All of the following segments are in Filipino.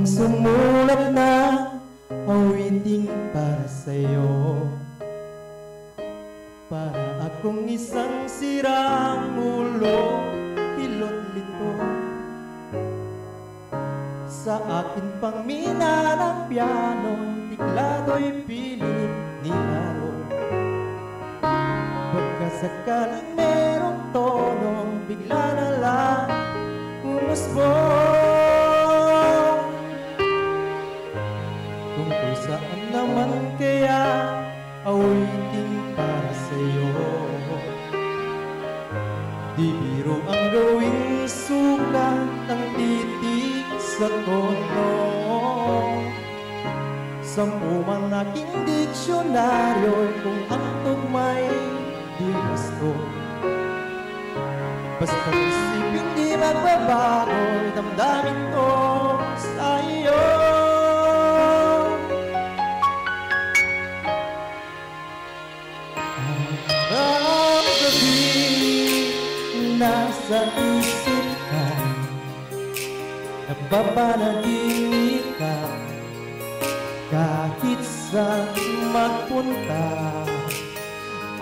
sumulat na awiting para sa'yo, para akong isang sirang ulo, hilot lito sa akin pang mina ng piano, tiklado'y pilit ni Laro. Pagkasakaling merong tono, bigla na lang umusbong. Tungkol saan naman kaya awiting para sa'yo? Di biro ang gawing sukat ng titig sa tono. Sampu man aking diksyonaryo kung ang tugma'y di gusto. Basta isipin di magbabago, damdamin ko sa iyo. Ang gabi nasa isip ka, nagpapanaginip ka, kahit saan magpunta.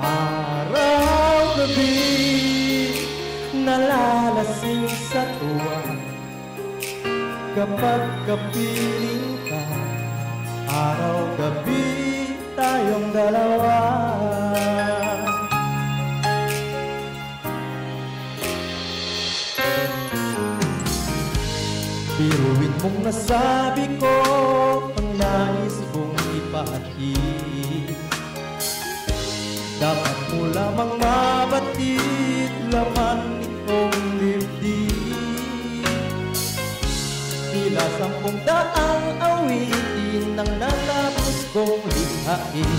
Araw-gabi nalalasing sa tuwa, kapag kapiling ka. Araw-gabi tayong dalawa. Biruin mong nasabi ko ang nais kong ipahatid. Dapat mo lamang mabatid laman itong dibdib. Tila 10,000 awitin ang natapos kong likhain.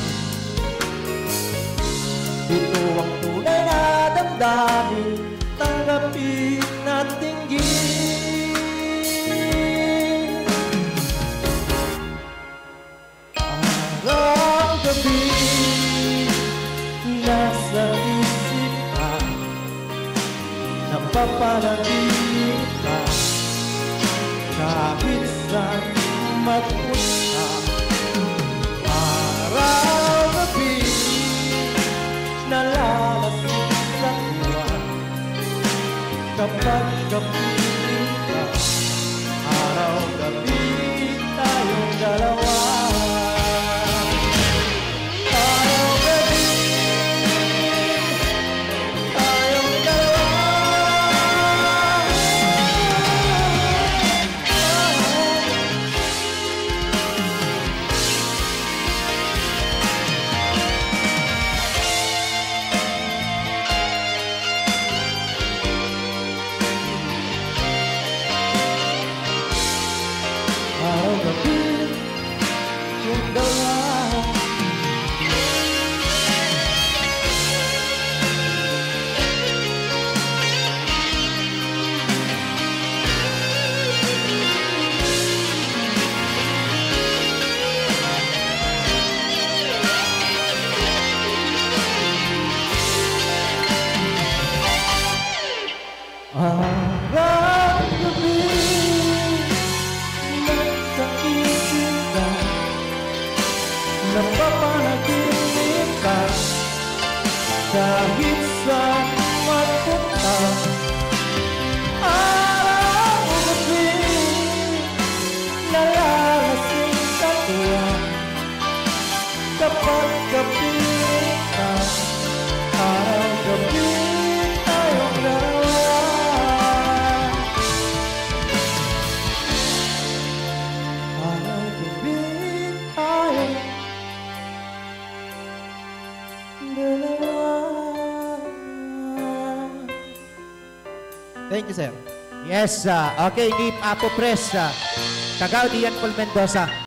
Ito ang tunay na damdamin, tanggapin at tinggin. Araw-gabi nasa isip ka, napapanaginip ka, kahit saan magpunta. Araw-gabi nalalasing sa tuwa, kapag kapiling ka. Araw-gabi tayong dalawa. Araw-gabi yung dalawa. Araw-gabi nasa isip ka, napapanaginip ka, kahit saan magpunta. Araw-gabi nalalasing sa tuwa, kapag kapiling ka. Araw-gabi tayong dalawa. Thank you, sir. Yes, okay, give Apo Press. Kagaw Dian Paul Mendoza.